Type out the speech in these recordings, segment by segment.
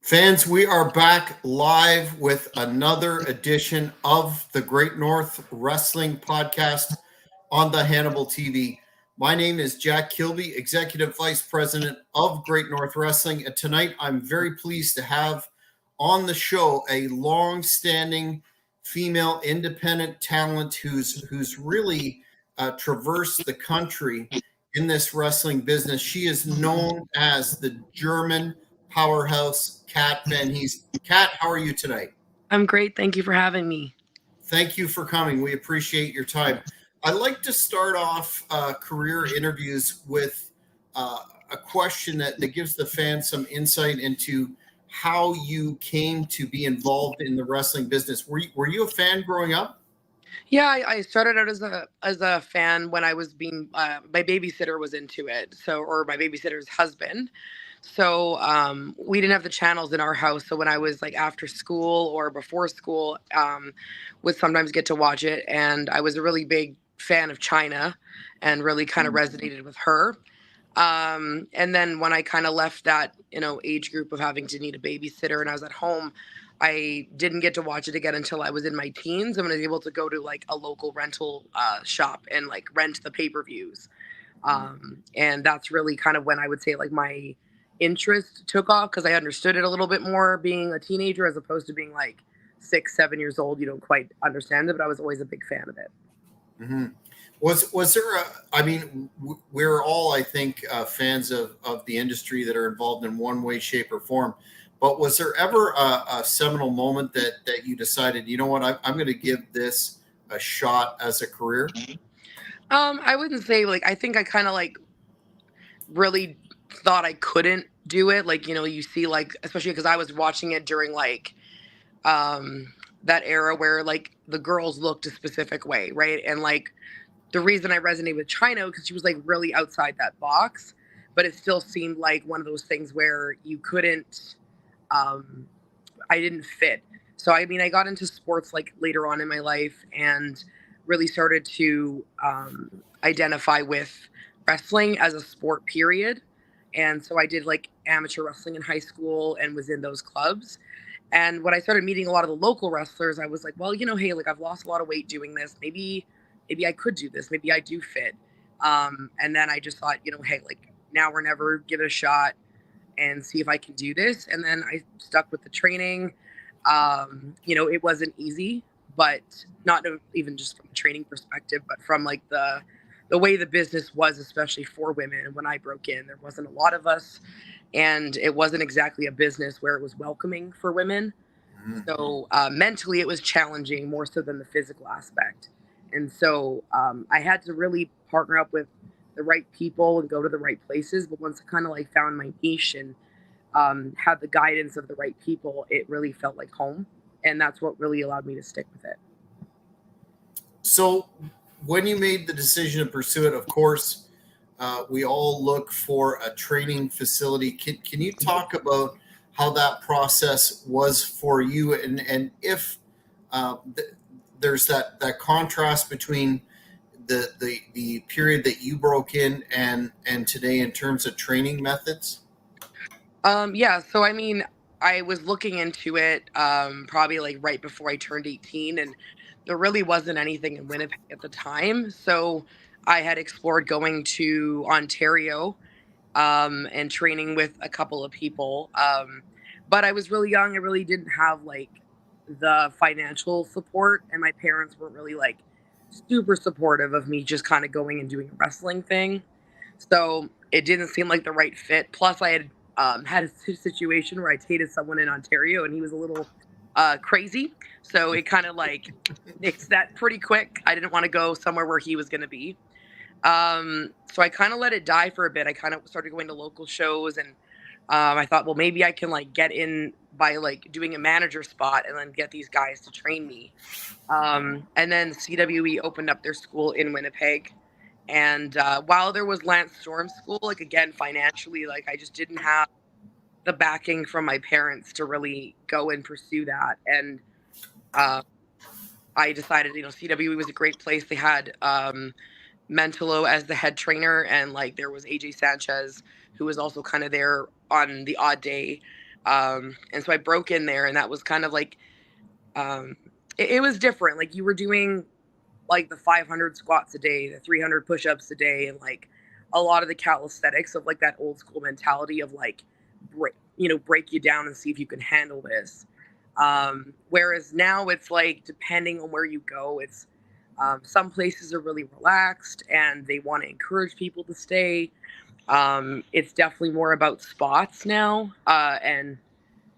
Fans, we are back live with another edition of the Great North Wrestling Podcast on the Hannibal TV. My name is Jack Kilby, Executive Vice President of Great North Wrestling, and tonight I'm very pleased to have on the show a long-standing female independent talent who's really traversed the country in this wrestling business. She is known as the German Powerhouse, Kat Von Heez. Kat, how are you tonight? I'm great. Thank you for having me. Thank you for coming. We appreciate your time. I like to start off career interviews with a question that gives the fans some insight into how you came to be involved in the wrestling business. Were you a fan growing up? Yeah, I started out as a fan when I was being my babysitter was into it, or my babysitter's husband. So we didn't have the channels in our house. So when I was like after school or before school, would sometimes get to watch it. And I was a really big fan of China, and really kind of resonated with her. And then when I kind of left that, age group of having to need a babysitter and I was at home, I didn't get to watch it again until I was in my teens. And when I was able to go to like a local rental shop and like rent the pay-per-views. And that's really kind of when I would say like my interest took off because I understood it a little bit more being a teenager as opposed to being like 6, 7 years old. You don't quite understand it, but I was always a big fan of it. Mm-hmm. Was there a? I mean, we're all, I think, fans of the industry that are involved in one way, shape, or form. But was there ever a seminal moment that you decided, you know what, I'm going to give this a shot as a career? I wouldn't say like I think I kind of like really thought I couldn't do it. Like, you see like especially because I was watching it during like that era where like the girls looked a specific way, right? And like the reason I resonate with China because she was like really outside that box, but it still seemed like one of those things where you couldn't um I didn't fit. So I mean I got into sports like later on in my life and really started to identify with wrestling as a sport period. And so I did like amateur wrestling in high school and was in those clubs. And when I started meeting a lot of the local wrestlers, I was like, well, hey, like I've lost a lot of weight doing this. Maybe I could do this. Maybe I do fit. And then I just thought, hey, like now or never, give it a shot and see if I can do this. And then I stuck with the training. It wasn't easy, but not even just from a training perspective, but from like the way the business was, especially for women. When I broke in, there wasn't a lot of us, and it wasn't exactly a business where it was welcoming for women. Mhm. So mentally, it was challenging more so than the physical aspect. And so I had to really partner up with the right people and go to the right places. But once I kind of like found my niche and had the guidance of the right people, it really felt like home. And that's what really allowed me to stick with it. So, when you made the decision to pursue it, of course, we all look for a training facility. Can you talk about how that process was for you, and if there's that contrast between the period that you broke in and today in terms of training methods? Yeah, so I mean, I was looking into it probably like right before I turned 18, and there really wasn't anything in Winnipeg at the time. So I had explored going to Ontario and training with a couple of people. But I was really young. I really didn't have like the financial support, and my parents weren't really like super supportive of me just kind of going and doing a wrestling thing. So it didn't seem like the right fit. Plus, I had had a situation where I dated someone in Ontario, and he was a little crazy. So it kind of like nixed that pretty quick. I didn't want to go somewhere where he was going to be. So I kind of let it die for a bit. I kind of started going to local shows, and I thought, well, maybe I can like get in by like doing a manager spot and then get these guys to train me. And then CWE opened up their school in Winnipeg. And while there was Lance Storm School, like again, financially, like I just didn't have the backing from my parents to really go and pursue that. And uh, I decided, CWE was a great place. They had Mentolo as the head trainer, and like there was AJ Sanchez, who was also kind of there on the odd day. And so I broke in there, and that was kind of like, it was different. Like you were doing like the 500 squats a day, the 300 push-ups a day, and like a lot of the calisthenics of like that old school mentality of like break you down and see if you can handle this. Whereas now it's like, depending on where you go, it's some places are really relaxed and they want to encourage people to stay. It's definitely more about spots now, and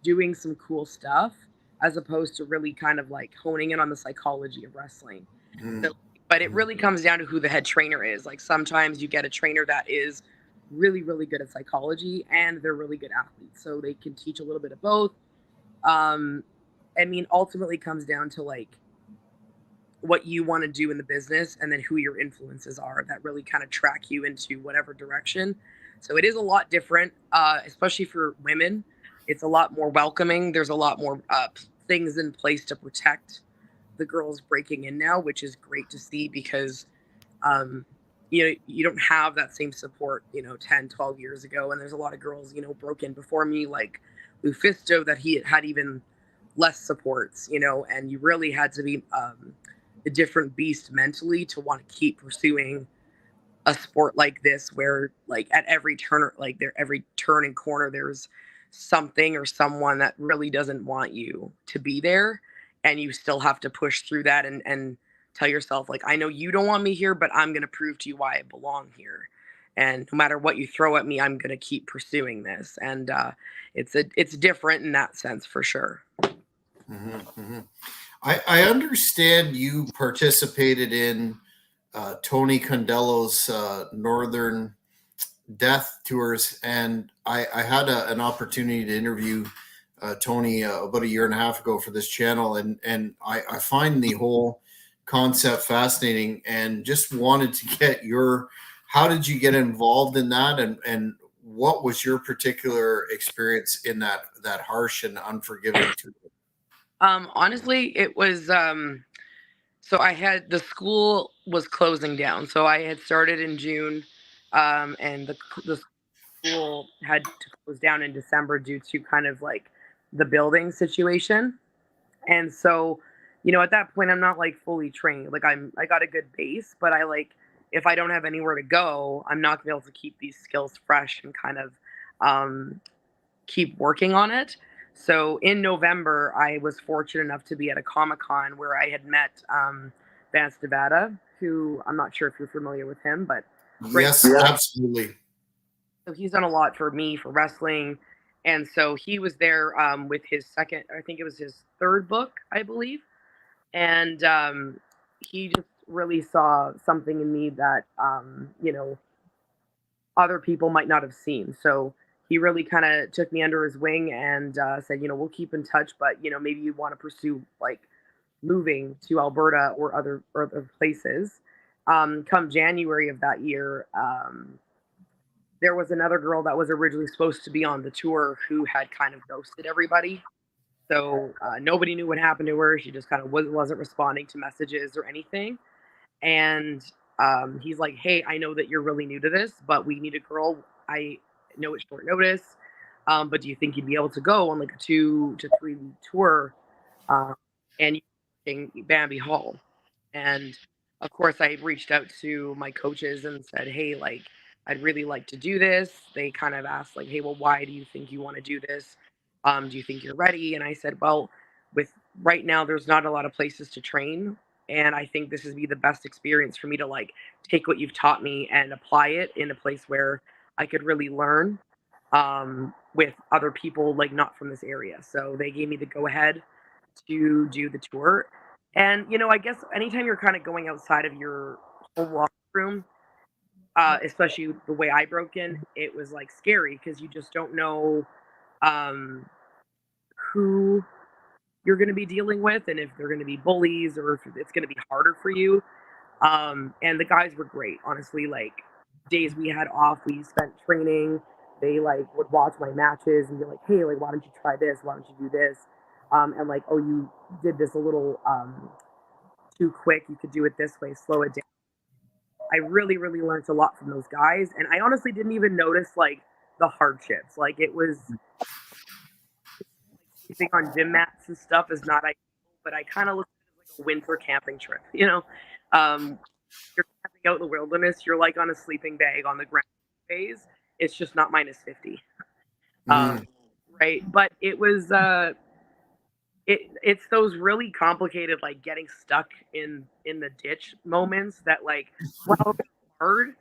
doing some cool stuff, as opposed to really kind of like honing in on the psychology of wrestling. Mm-hmm. So, but it really comes down to who the head trainer is. Like sometimes you get a trainer that is really, really good at psychology and they're really good athletes. So they can teach a little bit of both. I mean, ultimately comes down to like what you want to do in the business, and then who your influences are that really kind of track you into whatever direction. So it is a lot different, especially for women. It's a lot more welcoming. There's a lot more things in place to protect the girls breaking in now, which is great to see, because um, you don't have that same support 10, 12 years ago. And there's a lot of girls broke in before me, like Lufisto, that he had even less supports, and you really had to be a different beast mentally to want to keep pursuing a sport like this, where like at every turn, like there every turn and corner, there's something or someone that really doesn't want you to be there, and you still have to push through that, and tell yourself, like, I know you don't want me here, but I'm going to prove to you why I belong here, and no matter what you throw at me, I'm going to keep pursuing this. And it's different in that sense, for sure. Mm-hmm. Mm-hmm. I understand you participated in Tony Condello's Northern Death Tours, and I had an opportunity to interview Tony about a year and a half ago for this channel, and I find the whole concept fascinating, and just wanted to get how did you get involved in that, and what was your particular experience in that harsh and unforgiving tour? Honestly, it was so the school was closing down. So I had started in June, and the school had to close down in December due to kind of like the building situation. And so, at that point, I'm not like fully trained. Like I got a good base, but I like, if I don't have anywhere to go, I'm not gonna be able to keep these skills fresh and kind of um, keep working on it. So in November, I was fortunate enough to be at a Comic-Con where I had met Vance Nevada, who, I'm not sure if you're familiar with him, but great. Yes, absolutely. So he's done a lot for me for wrestling. And so he was there with his second, I think it was his third book, I believe. And he just really saw something in me that, other people might not have seen. So he really kind of took me under his wing and said, we'll keep in touch, but maybe you want to pursue like moving to Alberta or other places. Come January of that year, there was another girl that was originally supposed to be on the tour who had kind of ghosted everybody. So nobody knew what happened to her. She just kind of wasn't responding to messages or anything. And he's like, "Hey, I know that you're really new to this, but we need a girl. I know it's short notice, but do you think you'd be able to go on like a 2 to 3 week tour, uh, and you Bambi Hall?" And of course, I reached out to my coaches and said, "Hey, like, I'd really like to do this." They kind of asked, like, "Hey, well, why do you think you want to do this? Do you think you're ready?" And I said, "Well, with right now, there's not a lot of places to train, and I think this would be the best experience for me to like take what you've taught me and apply it in a place where I could really learn with other people like not from this area." So they gave me the go ahead to do the tour. And I guess anytime you're kind of going outside of your home locker room, especially the way I broke in, it was like scary because you just don't know um, who you're going to be dealing with, and if they're going to be bullies or if it's going to be harder for you. And the guys were great, honestly. Like days we had off, we spent training. They like would watch my matches and be like, "Hey, like, why don't you try this? Why don't you do this?" And like, "Oh, you did this a little too quick. You could do it this way. Slow it down." I really, really learned a lot from those guys, and I honestly didn't even notice like the hardships. Like it was sleeping on gym mats and stuff is not ideal, but I kind of look at it as like a winter camping trip. You're camping out in the wilderness. You're like on a sleeping bag on the ground phase. It's just not -50. Mm. Right. But it was it's those really complicated like getting stuck in the ditch moments that like while it's hard,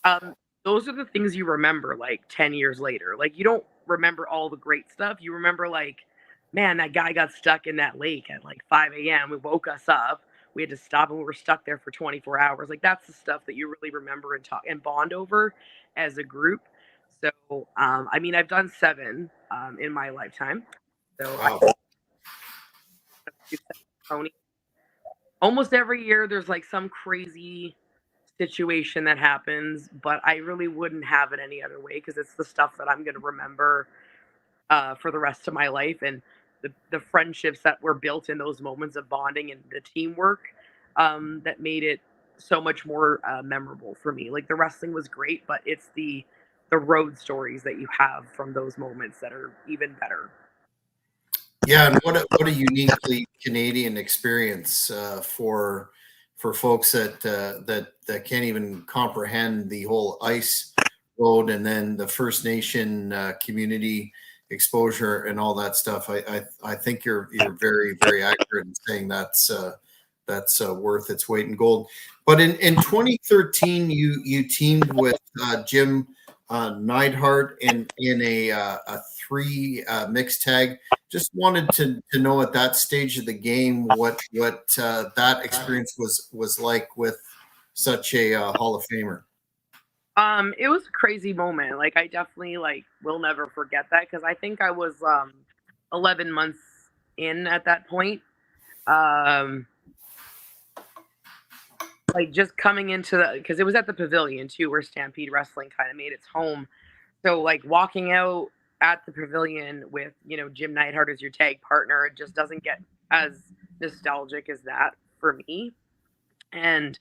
um, those are the things you remember like 10 years later. Like you don't remember all the great stuff. You remember like, man, that guy got stuck in that lake at like 5 a.m. It woke us up. We had to stop and we were stuck there for 24 hours. Like that's the stuff that you really remember and talk and bond over as a group. So I mean I've done 7 in my lifetime. So I Wow. do 7 ponies. Almost every year there's like some crazy situation that happens, but I really wouldn't have it any other way because it's the stuff that I'm going to remember for the rest of my life, and the friendships that were built in those moments of bonding and the teamwork that made it so much more memorable for me. Like the wrestling was great, but it's the road stories that you have from those moments that are even better. Yeah, and what a uniquely Canadian experience for folks that can't even comprehend the whole ice road and then the First Nation community exposure and all that stuff. I think you're very very accurate in saying that's worth its weight in gold. But in 2013, you teamed with Jim Neidhart in a 3 mixed tag. Just wanted to know at that stage of the game what that experience was like with such a Hall of Famer. It was a crazy moment. Like I definitely like will never forget that because I think I was 11 months in at that point. Um, like just coming into the because it was at the pavilion too, where Stampede Wrestling kind of made its home. So like walking out at the pavilion with Jim Neidhart as your tag partner, it just doesn't get as nostalgic as that for me. And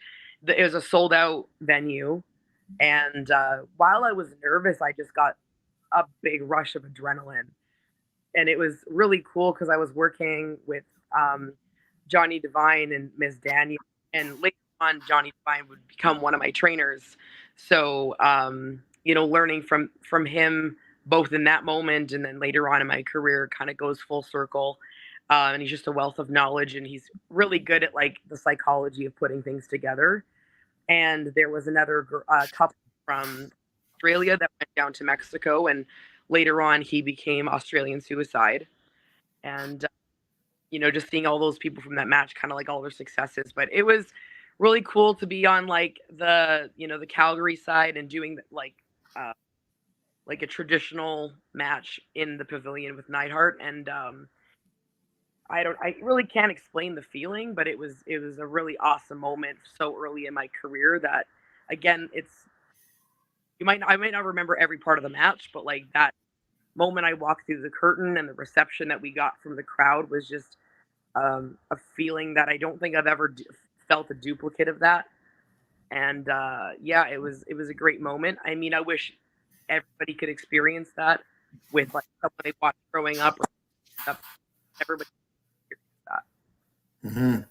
it was a sold out venue. And while I was nervous, I just got a big rush of adrenaline. And it was really cool because I was working with um, Johnny Devine and Miss Daniel. And later on, Johnny Devine would become one of my trainers. So, learning from him both in that moment and then later on in my career kind of goes full circle. And he's just a wealth of knowledge, and he's really good at like the psychology of putting things together. And there was another couple from Australia that went down to Mexico, and later on he became Australian Suicide. And just seeing all those people from that match, kind of like all their successes. But it was really cool to be on like the Calgary side and doing uh, like a traditional match in the pavilion with Neidhart. And I really can't explain the feeling, but it was a really awesome moment so early in my career that again I might not remember every part of the match, but like that moment I walked through the curtain and the reception that we got from the crowd was just a feeling that I don't think I've ever felt a duplicate of that. And yeah, it was a great moment. I mean, I wish everybody could experience that with like someone they watched growing up. Or stuff. Everybody experienced that.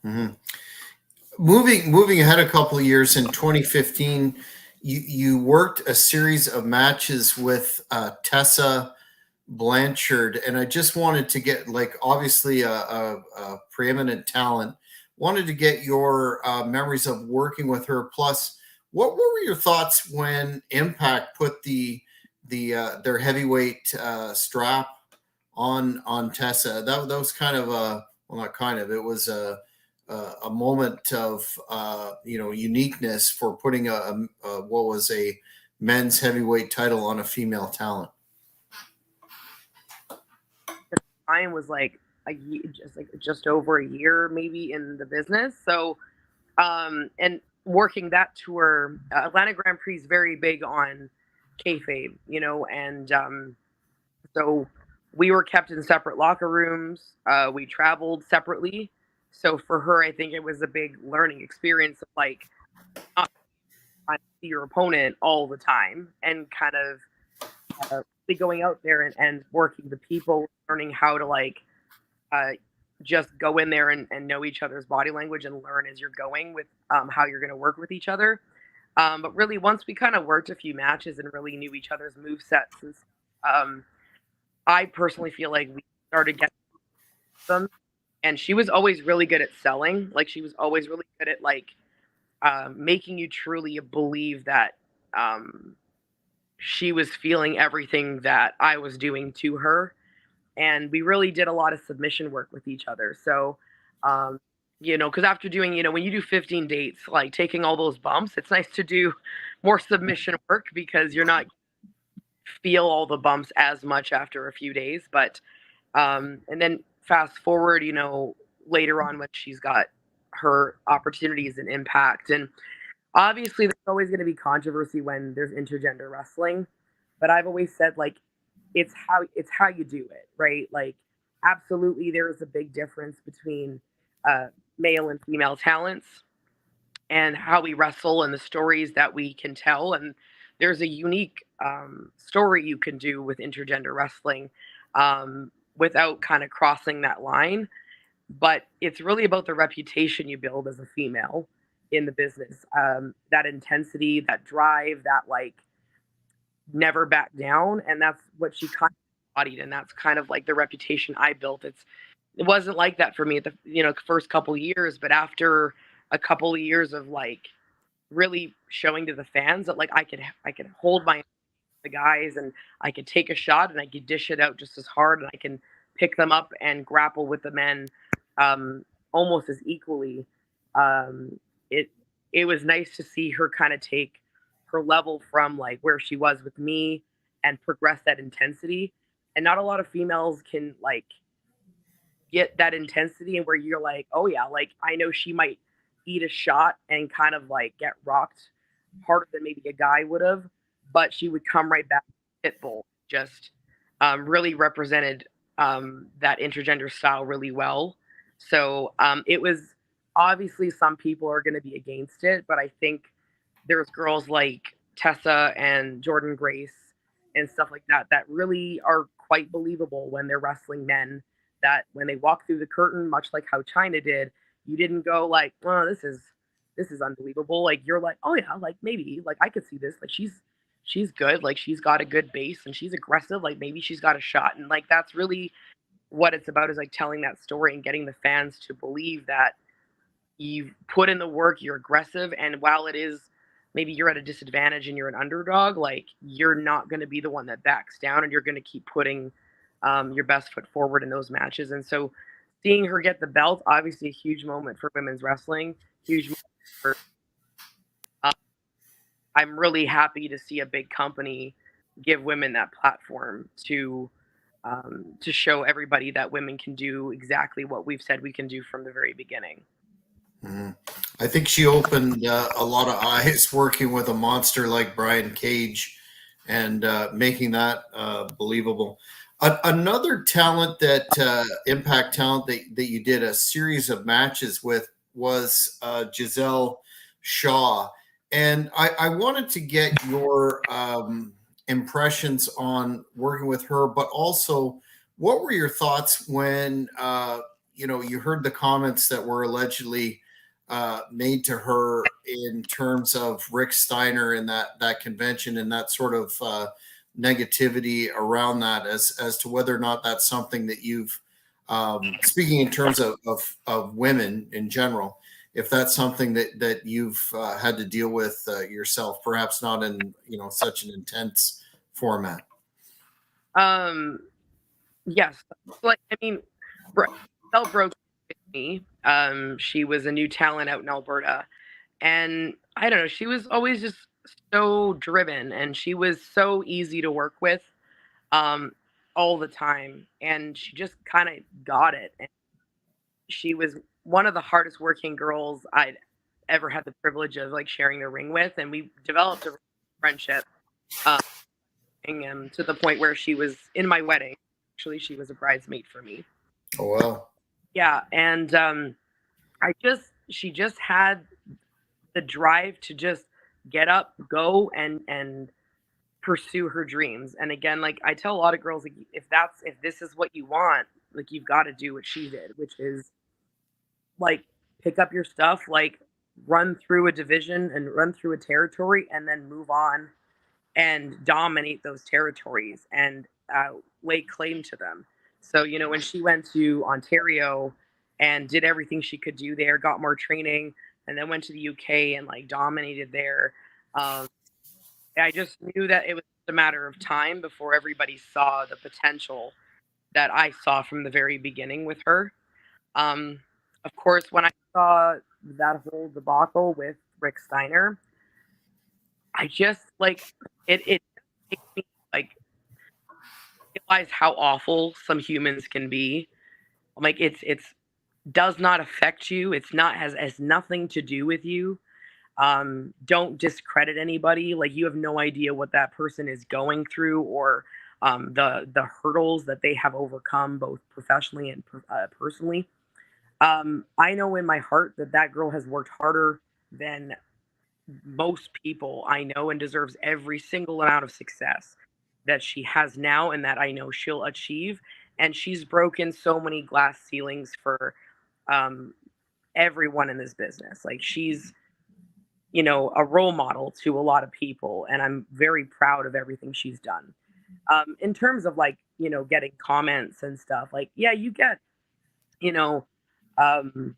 Mm-hmm. Moving ahead a couple of years in 2015, you worked a series of matches with Tessa Blanchard, and I just wanted to get like obviously a preeminent talent. Wanted to get your memories of working with her. Plus, what were your thoughts when Impact put their heavyweight strap on Tessa? That was kind of a well, not kind of. It was a moment of uniqueness for putting what was a men's heavyweight title on a female talent. Time was like just over a year maybe in the business. So and working that tour, Atlanta Grand Prix is very big on kayfabe, and so we were kept in separate locker rooms. We traveled separately. So for her, I think it was a big learning experience of like not trying to see your opponent all the time and kind of really going out there and working the people, learning how to like uh, just go in there and know each other's body language and learn as you're going with how you're going to work with each other. But really, once we kind of worked a few matches and really knew each other's move sets, and I personally feel like we started getting them. And she was always really good at selling. Like she was always really good at like making you truly believe that she was feeling everything that I was doing to her. And we really did a lot of submission work with each other. So, um, because after doing, when you do 15 dates, like taking all those bumps, it's nice to do more submission work because you're not feel all the bumps as much after a few days. But and then fast forward, later on when she's got her opportunities and impact, and obviously there's always going to be controversy when there's intergender wrestling, but I've always said like it's how you do it, right? Like absolutely there is a big difference between uh, male and female talents and how we wrestle and the stories that we can tell. And there's a unique story you can do with intergender wrestling without kind of crossing that line. But it's really about the reputation you build as a female in the business. That intensity, that drive, that like never back down. And that's what she kind of embodied. And that's kind of like the reputation I built. It wasn't like that for me at the first couple of years, but after a couple of years of like really showing to the fans that like I could hold my the guys and I could take a shot and I could dish it out just as hard and I can pick them up and grapple with the men almost as equally. Um, it it was nice to see her kind of take her level from like where she was with me and progress that intensity. And not a lot of females can like get that intensity and where you're like, oh yeah, like I know she might eat a shot and kind of like get rocked harder than maybe a guy would have, but she would come right back. Pitbull just really represented that intergender style really well. So it was obviously some people are going to be against it, but I think there's girls like Tessa and Jordan Grace and stuff like that that really are quite believable when they're wrestling men. That when they walk through the curtain, much like how China did, you didn't go like, "Oh, this is unbelievable." Like you're like, "Oh yeah, like maybe like I could see this. Like she's good. Like she's got a good base and she's aggressive. Like maybe she's got a shot." And like that's really what it's about is like telling that story and getting the fans to believe that you've put in the work, you're aggressive, and while it is maybe you're at a disadvantage and you're an underdog, like you're not going to be the one that backs down, and you're going to keep putting your best foot forward in those matches. And so, seeing her get the belt, obviously a huge moment for women's wrestling, huge. Moment for, uh, I'm really happy to see a big company give women that platform to show everybody that women can do exactly what we've said we can do from the very beginning. Mhm. I think she opened a lot of eyes working with a monster like Brian Cage and making that believable. Another talent that impact talent that you did a series of matches with was Giselle Shaw. And I wanted to get your impressions on working with her, but also what were your thoughts when you heard the comments that were allegedly made to her in terms of Rick Steiner and that convention and that sort of negativity around that as to whether or not that's something that you've speaking in terms of women in general, if that's something that you've had to deal with yourself, perhaps not in such an intense format. Um, yes, like I mean, Bell broke with me. She was a new talent out in Alberta, and I don't know, she was always just so driven, and she was so easy to work with, um, all the time, and she just kind of got it. And she was one of the hardest working girls I'd ever had the privilege of like sharing the ring with, and we developed a friendship. Um, to the point where she was in my wedding. Actually, she was a bridesmaid for me. Oh well. Yeah, and she just had the drive to just get up, go, and pursue her dreams. And again, like I tell a lot of girls, like, if this is what you want, like you've got to do what she did, which is like pick up your stuff, like run through a division and run through a territory, and then move on and dominate those territories and lay claim to them. So, when she went to Ontario and did everything she could do there, got more training, and then went to the UK and like dominated there, um, I just knew that it was a matter of time before everybody saw the potential that I saw from the very beginning with her. Um, of course, when I saw that whole debacle with Rick Steiner, I just like it makes me like realize how awful some humans can be. I'm like it's does not affect you. It's not has nothing to do with you. Don't discredit anybody. Like you have no idea what that person is going through or the hurdles that they have overcome both professionally and personally. I know in my heart that that girl has worked harder than most people I know and deserves every single amount of success that she has now and that I know she'll achieve. And she's broken so many glass ceilings for um, everyone in this business. Like she's, a role model to a lot of people. And I'm very proud of everything she's done. In terms of like, getting comments and stuff, like, yeah, you get, you know, um,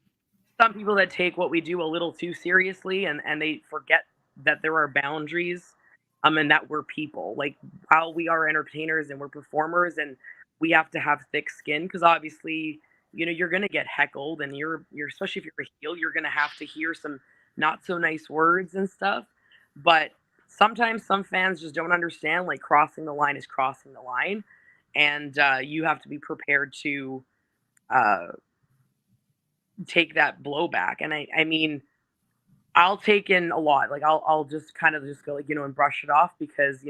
some people that take what we do a little too seriously and they forget that there are boundaries and that we're people like while we are entertainers and we're performers and we have to have thick skin because obviously you're going to get heckled and you're especially if you're a heel you're going to have to hear some not so nice words and stuff, but sometimes some fans just don't understand like crossing the line is crossing the line, and you have to be prepared to uh, take that blowback. And I mean, I'll take in a lot. Like I'll just kind of just go like, and brush it off because,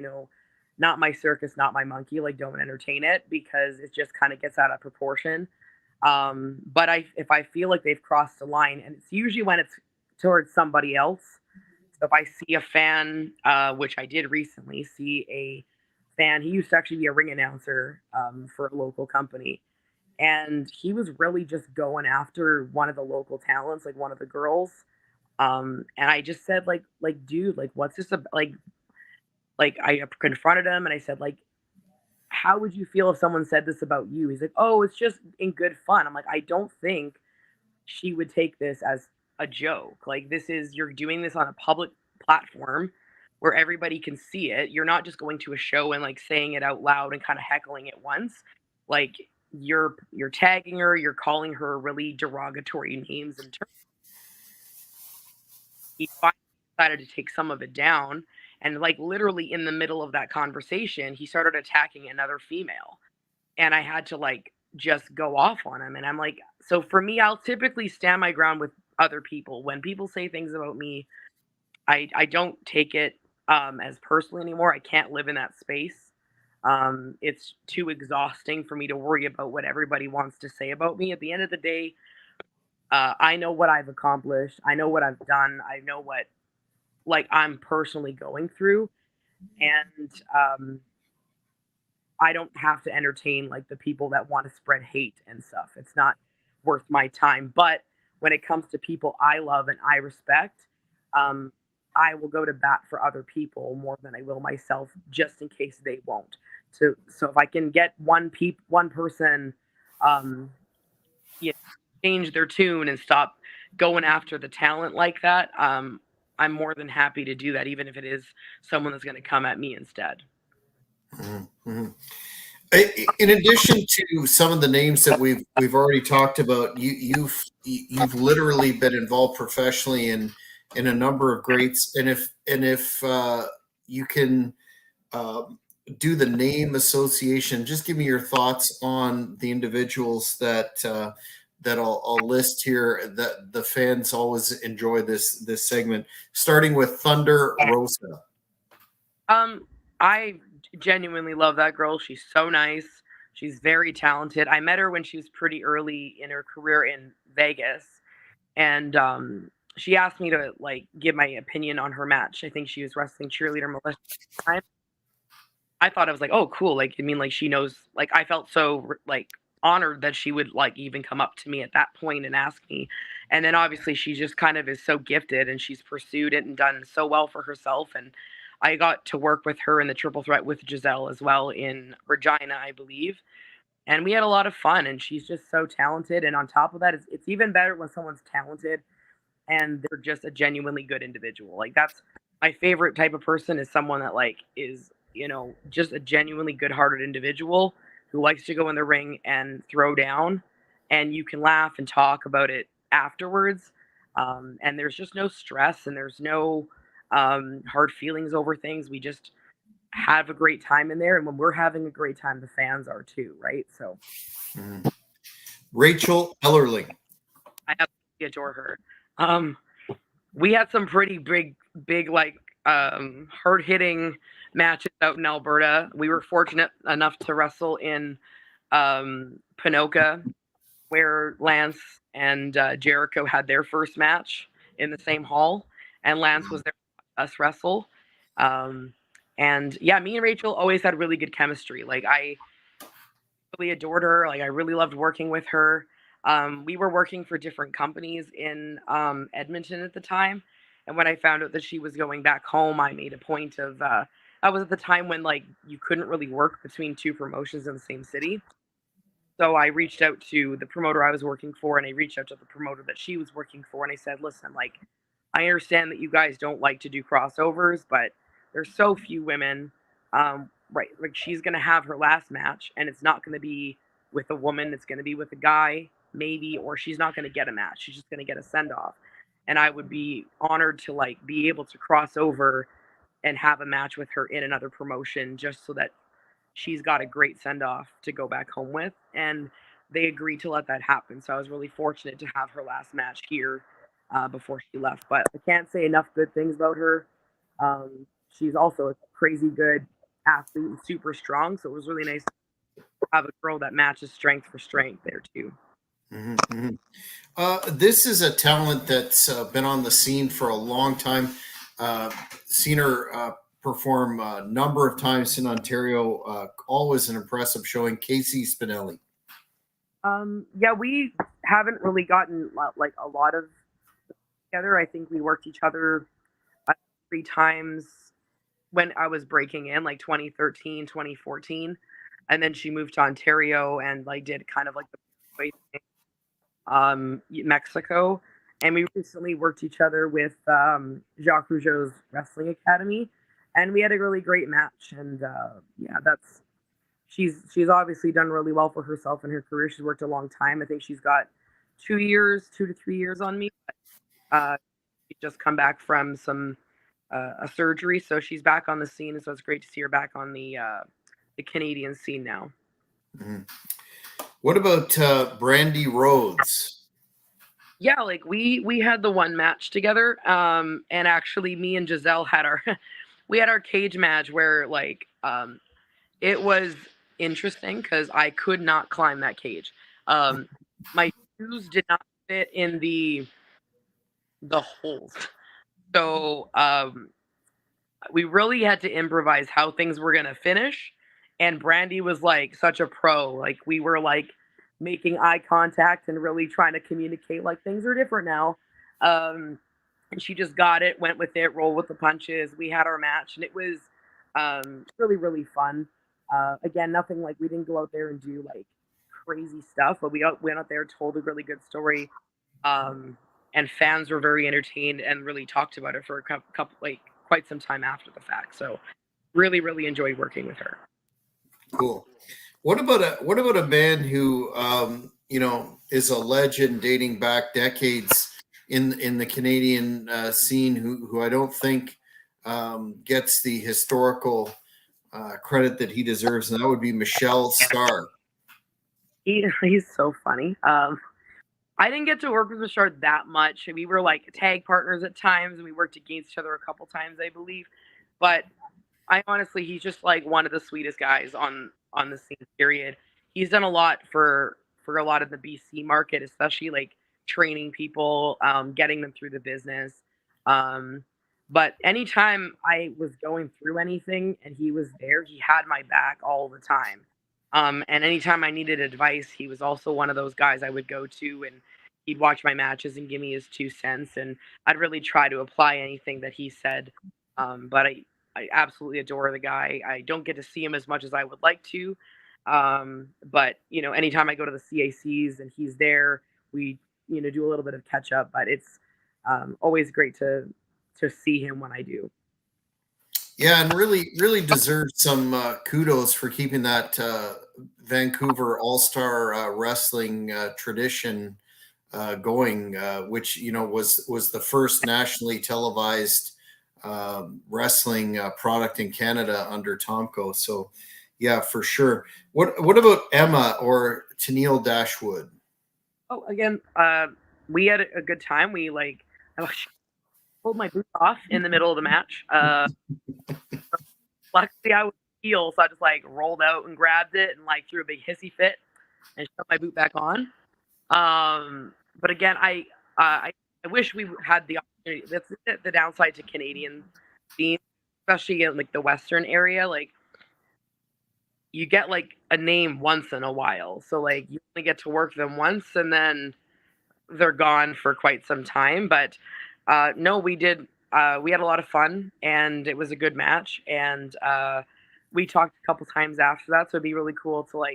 not my circus, not my monkey, like don't entertain it because it just kind of gets out of proportion. But if I feel like they've crossed the line and it's usually when it's towards somebody else. So if I see a fan, which I did recently see a fan, he used to actually be a ring announcer for a local company and he was really just going after one of the local talents, like one of the girls. And I just said, like, dude, like, what's this about? Like I confronted him and I said, like, how would you feel if someone said this about you? He's like, oh, it's just in good fun. I'm like, I don't think she would take this as a joke. Like, you're doing this on a public platform where everybody can see it. You're not just going to a show and like saying it out loud and kind of heckling it once. Like, you're tagging her, you're calling her really derogatory names and terms. He finally decided to take some of it down. And like literally in the middle of that conversation, he started attacking another female. And I had to like just go off on him. And I'm like, so for me, I'll typically stand my ground with other people. When people say things about me, I don't take it as personally anymore. I can't live in that space. It's too exhausting for me to worry about what everybody wants to say about me. At the end of the day, I know what I've accomplished. I know what I've done. I know what like I'm personally going through, and I don't have to entertain like the people that want to spread hate and stuff. It's not worth my time. But when it comes to people I love and I respect, um, I will go to bat for other people more than I will myself, just in case they won't. So if I can get one person, um, you change their tune and stop going after the talent like that, I'm more than happy to do that, even if it is someone that's going to come at me instead. Mm-hmm. In addition to some of the names that we've already talked about, you've literally been involved professionally in a number of greats. And if you can do the name association, just give me your thoughts on the individuals that I'll list here. That the fans always enjoy this segment, starting with Thunder Rosa. I genuinely love that girl. She's so nice. She's very talented. I met her when she was pretty early in her career in Vegas, and she asked me to like give my opinion on her match. I think she was wrestling cheerleader Melissa at the time. I thought I was like, oh, cool. Like, I mean, like she knows. Like, I felt so like honored that she would like even come up to me at that point and ask me. And then obviously she just kind of is so gifted and she's pursued it and done so well for herself. And I got to work with her in the triple threat with Giselle as well in Regina, I believe. And we had a lot of fun, and she's just so talented. And on top of that, it's even better when someone's talented and they're just a genuinely good individual. Like that's my favorite type of person is someone that like is, just a genuinely good-hearted individual who likes to go in the ring and throw down, and you can laugh and talk about it afterwards. And there's just no stress and there's no hard feelings over things. We just have a great time in there, and when we're having a great time, the fans are too, right? So Rachel Ellerling. I absolutely adore her. We had some pretty big like hard hitting matches out in Alberta. We were fortunate enough to wrestle in Pinoca, where Lance and Jericho had their first match in the same hall, and Lance was there to us wrestle. And yeah, me and Rachel always had really good chemistry. Like I really adored her. Like I really loved working with her. We were working for different companies in Edmonton at the time, and when I found out that she was going back home, I made a point of. That was at the time when like you couldn't really work between two promotions in the same city. So I reached out to the promoter I was working for, and I reached out to the promoter that she was working for, and I said, "Listen, like, I understand that you guys don't like to do crossovers, but there's so few women. Right? Like, she's gonna have her last match, and it's not gonna be with a woman. It's gonna be with a guy, maybe, or she's not gonna get a match. She's just gonna get a send off. And I would be honored to like be able to cross over and have a match with her in another promotion, just so that she's got a great send off to go back home with." And they agreed to let that happen. So I was really fortunate to have her last match here before she left. But I can't say enough good things about her. She's also a crazy good athlete and super strong. So it was really nice to have a girl that matches strength for strength there too. Mm-hmm. This is a talent that's been on the scene for a long time. Seen her perform a number of times in Ontario. Always an impressive showing. Casey Spinelli. Yeah, we haven't really gotten like a lot of together. I think we worked each other 3 times when I was breaking in, like 2013, 2014. And then she moved to Ontario and like did kind of like the Mexico. And we recently worked each other with Jacques Rougeau's Wrestling Academy, and we had a really great match. And yeah, that's she's obviously done really well for herself in her career. She's worked a long time. I think she's got 2 to 3 years on me. She's just come back from some a surgery, so she's back on the scene. So it's great to see her back on the Canadian scene now. Mm-hmm. What about Brandy Rhodes? Yeah, like we had the one match together, and actually me and Giselle had our we had our cage match where like it was interesting because I could not climb that cage. My shoes did not fit in the holes, so we really had to improvise how things were gonna finish. And Brandy was like such a pro. Like we were like making eye contact and really trying to communicate like things are different now. And she just got it, went with it, rolled with the punches. We had our match, and it was really really fun. Again, nothing like we didn't go out there and do like crazy stuff, but went out there, told a really good story. And fans were very entertained and really talked about it for a couple like quite some time after the fact. So really, really enjoyed working with her. Cool. What about a man who is a legend dating back decades in the Canadian scene, who I don't think gets the historical credit that he deserves, and that would be Michelle Starr. He's so funny. I didn't get to work with Michelle that much. We were like tag partners at times, and we worked against each other a couple times, I believe. But I honestly, he's just like one of the sweetest guys on the scene. Period. He's done a lot for a lot of the BC market, especially like training people, getting them through the business. But anytime I was going through anything and he was there, he had my back all the time. And anytime I needed advice, he was also one of those guys I would go to, and he'd watch my matches and give me his 2 cents. And I'd really try to apply anything that he said. But I absolutely adore the guy. I don't get to see him as much as I would like to. But anytime I go to the CACs and he's there, we do a little bit of catch up. But it's always great to see him when I do. Yeah, and really deserves some kudos for keeping that Vancouver All-Star Wrestling tradition going, which was the first nationally televised wrestling product in Canada under Tomko. So, yeah, for sure. What about Emma or Tennille Dashwood? Oh, again, we had a good time. I pulled my boots off in the middle of the match. Luckily, I was heel, so I just rolled out and grabbed it and threw a big hissy fit and shoved my boot back on. But again, I wish we had the opportunity. That's the downside to Canadian scene, especially in the Western area. You get a name once in a while, so you only get to work them once, and then they're gone for quite some time. But no, we did. We had a lot of fun, and it was a good match. And we talked a couple times after that, so it'd be really cool to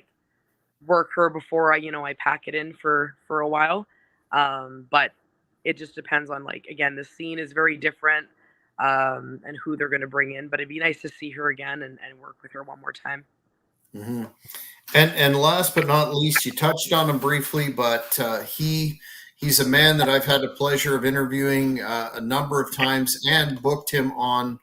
work her before I pack it in for a while. But it just depends on again, the scene is very different, and who they're going to bring in. But it'd be nice to see her again and work with her one more time. Mm-hmm. And last but not least, you touched on him briefly, but he's a man that I've had the pleasure of interviewing a number of times and booked him on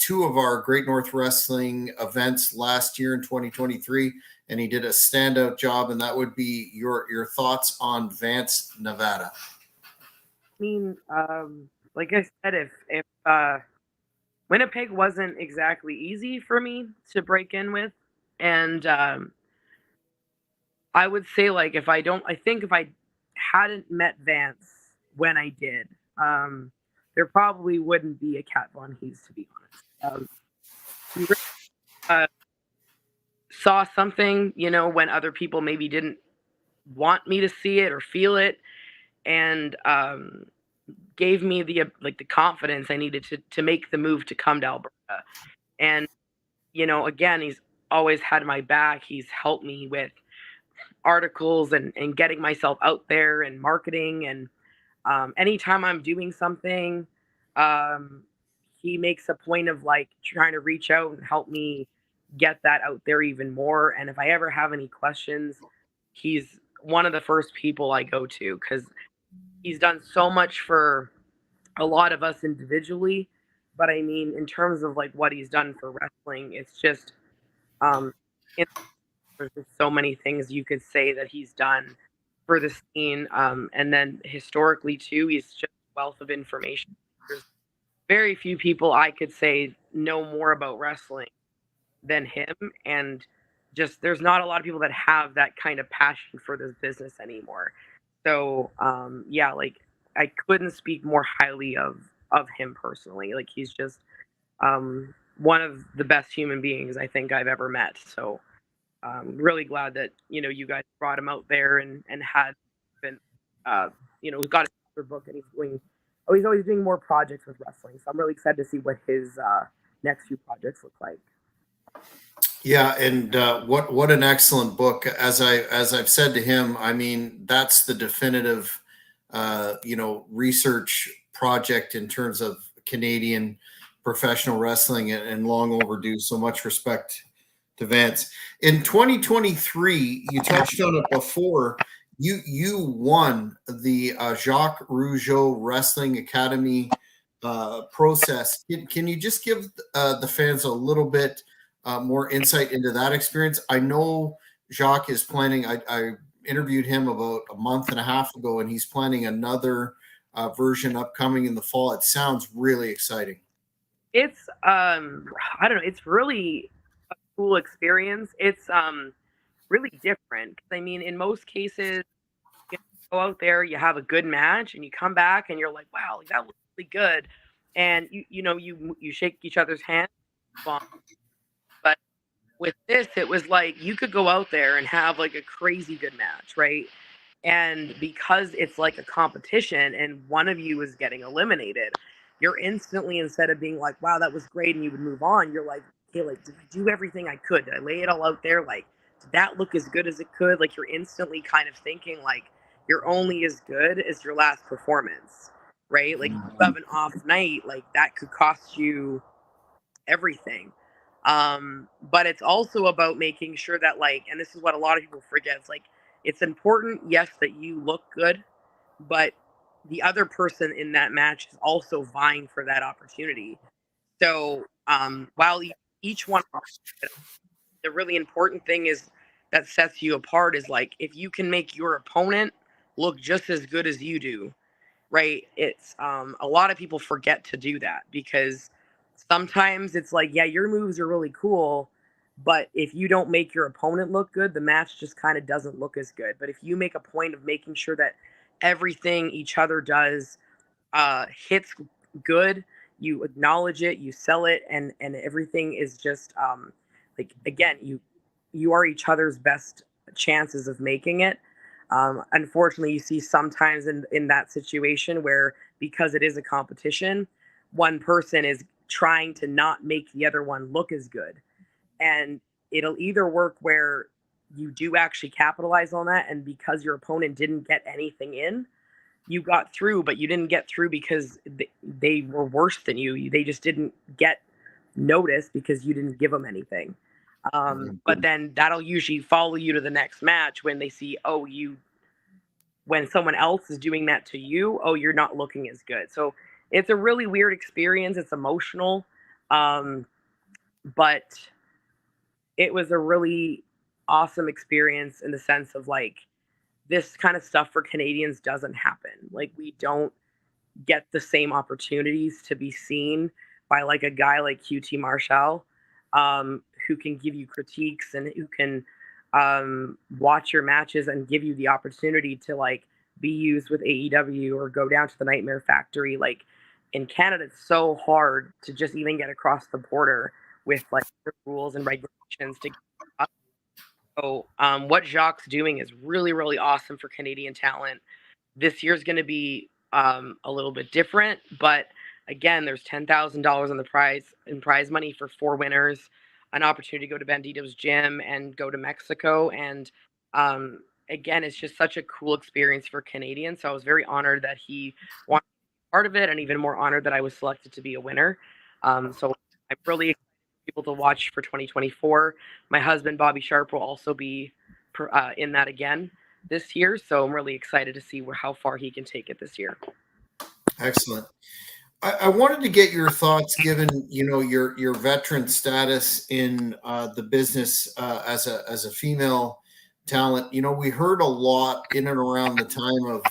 two of our Great North Wrestling events last year in 2023, and he did a standout job. And that would be your thoughts on Vance, Nevada. I mean, like I said, if Winnipeg wasn't exactly easy for me to break in with, and I would say I think if I hadn't met Vance when I did, there probably wouldn't be a Kat Von Heez, to be honest. He really, saw something, when other people maybe didn't want me to see it or feel it, and gave me the confidence I needed to make the move to come to Alberta. And again, he's always had my back. He's helped me with articles and getting myself out there and marketing. And anytime I'm doing something, he makes a point of trying to reach out and help me get that out there even more. And if I ever have any questions, he's one of the first people I go to, because he's done so much for a lot of us individually. But I mean, in terms of what he's done for wrestling, it's just um, there's just so many things you could say that he's done for the scene. And then historically too, he's just a wealth of information. There's very few people I could say know more about wrestling than him. And just there's not a lot of people that have that kind of passion for this business anymore. So yeah, I couldn't speak more highly of him personally. He's just one of the best human beings I think I've ever met. So really glad that you guys brought him out there and had been got a book, and he's always doing more projects with wrestling. So I'm really excited to see what his next few projects look like. Yeah, and what an excellent book. As I've said to him, I mean, that's the definitive research project in terms of Canadian professional wrestling, and long overdue. So much respect to Vance. In 2023, you touched on it before. You won the Jacques Rougeau Wrestling Academy process. Can you just give the fans a little bit more insight into that experience? I know Jacques is planning. I interviewed him about a month and a half ago, and he's planning another version upcoming in the fall. It sounds really exciting. It's I don't know. It's really a cool experience. It's really different. I mean, in most cases, you go out there, you have a good match, and you come back, and you're like, wow, that was really good. And you shake each other's hands, but with this, it was like you could go out there and have like a crazy good match, right? And because it's like a competition and one of you is getting eliminated, you're instantly, instead of being like, wow, that was great, and you would move on, you're like, okay, like, did I do everything I could? Did I lay it all out there? Like, did that look as good as it could? Like, you're instantly kind of thinking, like, you're only as good as your last performance, right? Like, if you have an off night, like, that could cost you everything. But it's also about making sure that, like, and this is what a lot of people forget, it's like, it's important, yes, that you look good, but the other person in that match is also vying for that opportunity. So while each one, the really important thing is that sets you apart is like if you can make your opponent look just as good as you do, right? It's a lot of people forget to do that because sometimes it's like, yeah, your moves are really cool, but if you don't make your opponent look good, the match just kind of doesn't look as good. But if you make a point of making sure that everything each other does hits good, you acknowledge it, you sell it, and everything is just like, again, you are each other's best chances of making it. Unfortunately, you see sometimes in that situation where, because it is a competition, one person is trying to not make the other one look as good, and it'll either work where you do actually capitalize on that, and because your opponent didn't get anything in, you got through, but you didn't get through because they were worse than you. They just didn't get noticed because you didn't give them anything. But then that'll usually follow you to the next match when they see, oh, when someone else is doing that to you, oh, you're not looking as good. So it's a really weird experience. It's emotional. Um, but it was a really awesome experience in the sense of like, this kind of stuff for Canadians doesn't happen. Like, we don't get the same opportunities to be seen by like a guy like QT Marshall, who can give you critiques and who can watch your matches and give you the opportunity to like be used with AEW or go down to the Nightmare Factory. Like, in Canada, it's so hard to just even get across the border with like the rules and regulations to. So what Jacques doing is really, really awesome for Canadian talent. This year's going to be a little bit different, but again, there's $10,000 on the prize money for 4 winners, an opportunity to go to Bandito's gym and go to Mexico, and um, again, it's just such a cool experience for Canadians. So I was very honored that he wanted to be part of it, and even more honored that I was selected to be a winner. So I'm really excited for people to watch for 2024. My husband Bobby Sharp will also be in that again this year, so I'm really excited to see how far he can take it this year. Excellent. I wanted to get your thoughts, given your veteran status in the business as a female talent. We heard a lot in and around the time of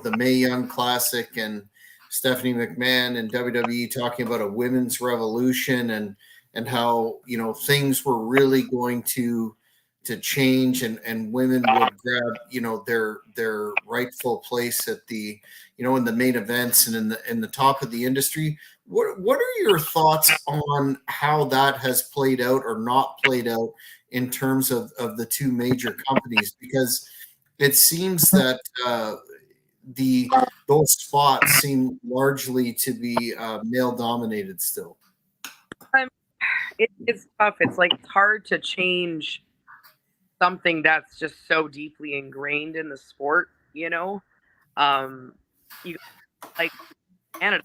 the Mae Young Classic and Stephanie McMahon and WWE talking about a women's revolution and how things were really going to change and women would grab their rightful place at the in the main events and in the top of the industry. What are your thoughts on how that has played out or not played out in terms of the two major companies? Because it seems that those spots seem largely to be male dominated still. It's tough. It's like it's hard to change something that's just so deeply ingrained in the sport. You like Canada,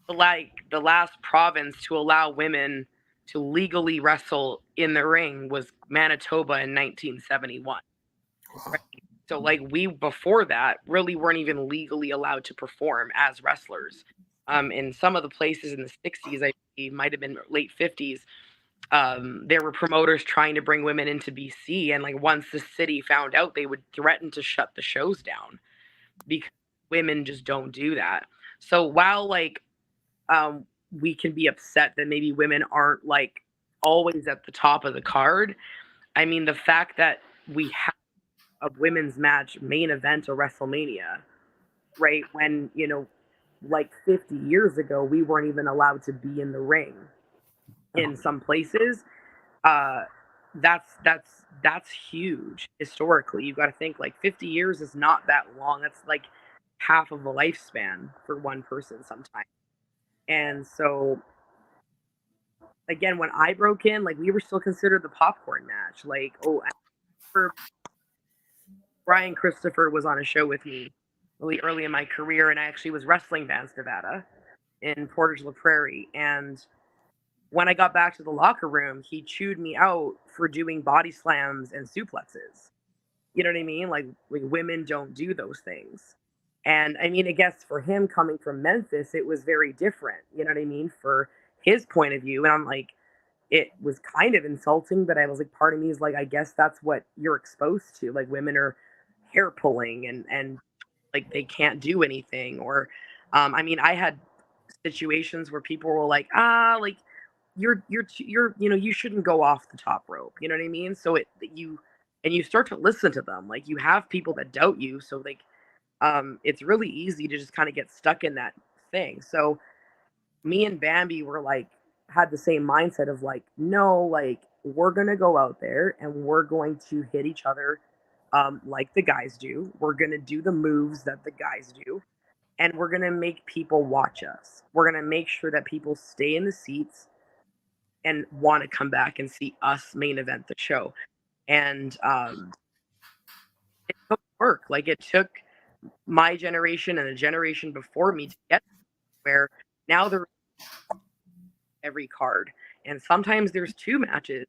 the last province to allow women to legally wrestle in the ring was Manitoba in 1971. Wow. Right? So like we before that really weren't even legally allowed to perform as wrestlers. In some of the places in the 60s, I believe, might have been late 50s, there were promoters trying to bring women into BC, and like once the city found out, they would threaten to shut the shows down because women just don't do that. So while like we can be upset that maybe women aren't like always at the top of the card, I mean the fact that we have a women's match main event of WrestleMania, right? When like 50 years ago, we weren't even allowed to be in the ring in some places. Uh, that's huge historically. You got to think like 50 years is not that long. That's like half of a lifespan for one person sometimes. And so again, when I broke in, like we were still considered the popcorn match. Like, oh, I remember Brian Christopher was on a show with me really early in my career, and I actually was wrestling Vance, Nevada, in Portage la Prairie. And when I got back to the locker room, he chewed me out for doing body slams and suplexes. You know what I mean? Like women don't do those things. And I mean, I guess for him coming from Memphis, it was very different. You know what I mean? For his point of view. And I'm like, it was kind of insulting, but I was like, part of me is like, I guess that's what you're exposed to. Like women are hair pulling and like they can't do anything. Or I mean, I had situations where people were like, like you're you shouldn't go off the top rope. You know what I mean? So you start to listen to them. Like you have people that doubt you. So like it's really easy to just kind of get stuck in that thing. So me and Bambi were like had the same mindset of like, no, like we're gonna go out there and we're going to hit each other like the guys do. We're gonna do the moves that the guys do, and we're gonna make people watch us. We're gonna make sure that people stay in the seats and want to come back and see us main event the show. And it took work. Like it took my generation and a generation before me to get where now they're every card, and sometimes there's two matches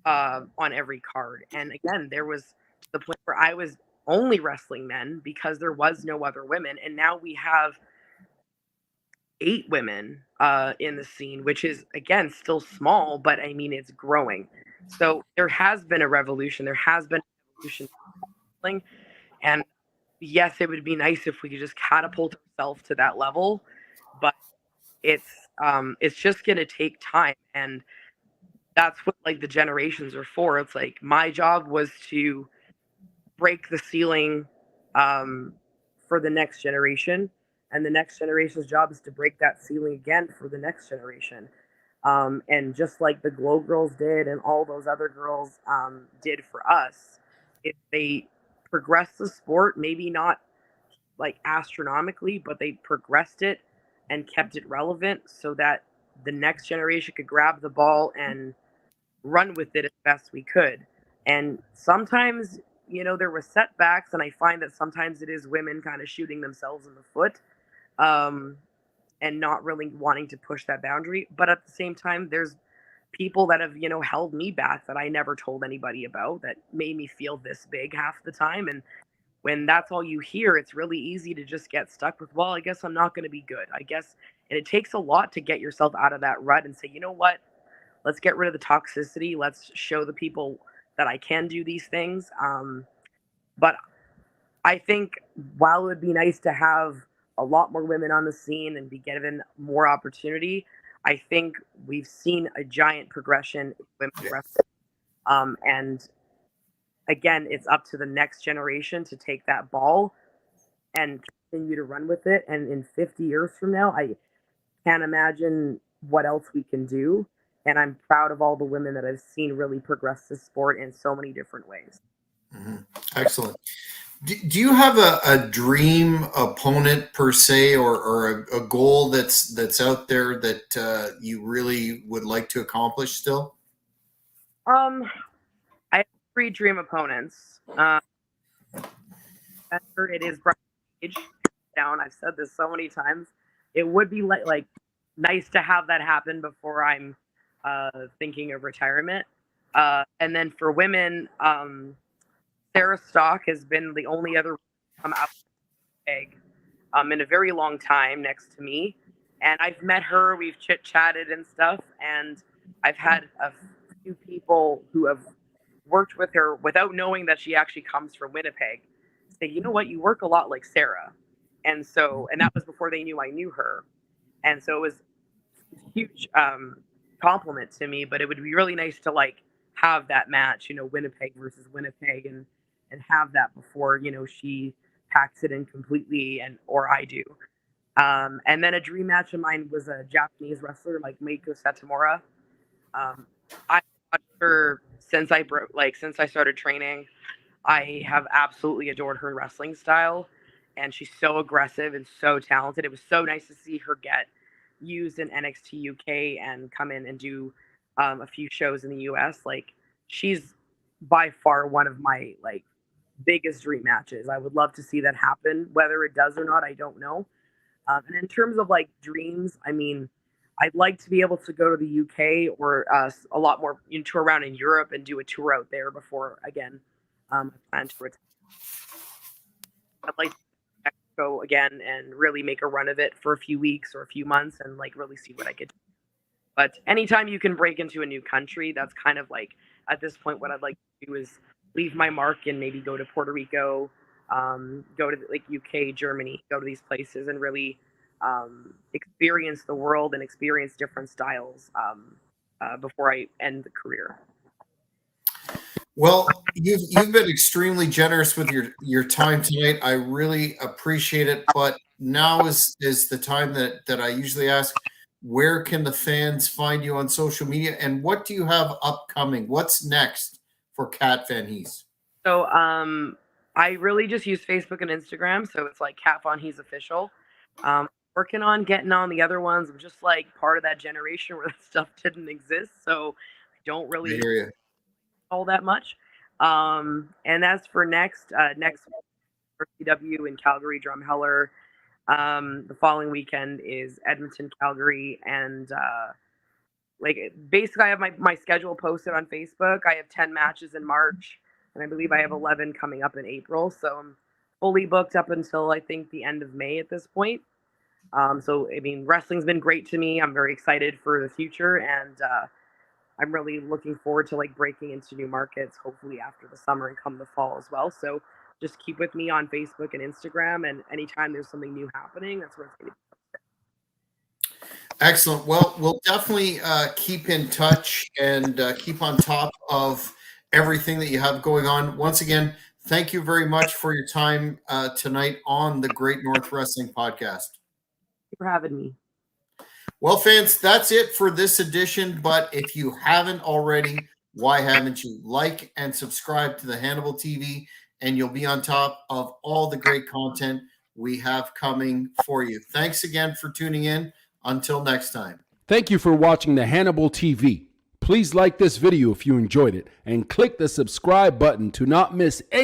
on every card. And again, there was to the point where I was only wrestling men because there was no other women, and now we have 8 women in the scene, which is again still small, but I mean it's growing. So there has been a revolution. There has been an evolution, and yes, it would be nice if we could just catapult ourselves to that level, but it's just gonna take time, and that's what like the generations are for. It's like my job was to break the ceiling um, for the next generation, and the next generation's job is to break that ceiling again for the next generation. And just like the Glow Girls did, and all those other girls did for us, if they progress the sport, maybe not like astronomically, but they progressed it and kept it relevant so that the next generation could grab the ball and run with it as best we could. And sometimes, there were setbacks, and I find that sometimes it is women kind of shooting themselves in the foot um, and not really wanting to push that boundary. But at the same time, there's people that have, held me back that I never told anybody about that made me feel this big half the time. And when that's all you hear, it's really easy to just get stuck with, well, I guess I'm not going to be good. I guess, and it takes a lot to get yourself out of that rut and say, you know what? Let's get rid of the toxicity. Let's show the people that I can do these things. But I think while it would be nice to have a lot more women on the scene and be given more opportunity, I think we've seen a giant progression in women's wrestling. And again, it's up to the next generation to take that ball and continue to run with it. And in 50 years from now, I can't imagine what else we can do. And I'm proud of all the women that I've seen really progress this sport in so many different ways. Mm-hmm. Excellent. Do you have a dream opponent per se, or a goal that's out there that you really would like to accomplish still? I have 3 dream opponents. It is Brian Cage. Down. I've said this so many times. It would be like nice to have that happen before I'm thinking of retirement. And then for women, Sarah Stock has been the only other come out egg in a very long time next to me. And I've met her, we've chit chatted and stuff. And I've had a few people who have worked with her without knowing that she actually comes from Winnipeg say, you know what, you work a lot like Sarah. And that was before they knew I knew her. And so it was a huge compliment to me, but it would be really nice to like have that match, Winnipeg versus Winnipeg, and have that before, she packs it in completely or I do. And then a dream match of mine was a Japanese wrestler like Meiko Satomura. I watched her since since I started training, I have absolutely adored her wrestling style, and she's so aggressive and so talented. It was so nice to see her get used in NXT UK and come in and do a few shows in the US. Like, she's by far one of my biggest dream matches. I would love to see that happen. Whether it does or not, I don't know. And in terms of dreams, I mean, I'd like to be able to go to the UK or a lot more tour around in Europe and do a tour out there before again. I plan to retire. I'd like to go again and really make a run of it for a few weeks or a few months and really see what I could do. But anytime you can break into a new country, that's kind of at this point what I'd like to do is leave my mark and maybe go to Puerto Rico, go to UK, Germany, go to these places and really experience the world and experience different styles before I end the career. Well, you've been extremely generous with your time tonight. I really appreciate it. But now is the time that I usually ask, where can the fans find you on social media, and what do you have upcoming? What's next for Kat Von Heez? So I really just use Facebook and Instagram. So it's Kat Von Heez official. Working on getting on the other ones. I'm just part of that generation where that stuff didn't exist. So I don't really I hear you. all that much. And as for next CW in Calgary, Drumheller. The following weekend is Edmonton, Calgary, and basically I have my schedule posted on Facebook. I have 10 matches in March, and I believe I have 11 coming up in April. So I'm fully booked up until I think the end of May at this point. So I mean, wrestling's been great to me. I'm very excited for the future, and I'm really looking forward to breaking into new markets, hopefully after the summer and come the fall as well. So just keep with me on Facebook and Instagram, and anytime there's something new happening, that's where it's going to be. Excellent. Well, we'll definitely keep in touch and keep on top of everything that you have going on. Once again, thank you very much for your time tonight on the Great North Wrestling Podcast. Thank you for having me. Well, fans, that's it for this edition. But if you haven't already, why haven't you? Like and subscribe to the Hannibal TV, and you'll be on top of all the great content we have coming for you. Thanks again for tuning in. Until next time. Thank you for watching the Hannibal TV. Please like this video if you enjoyed it, and click the subscribe button to not miss any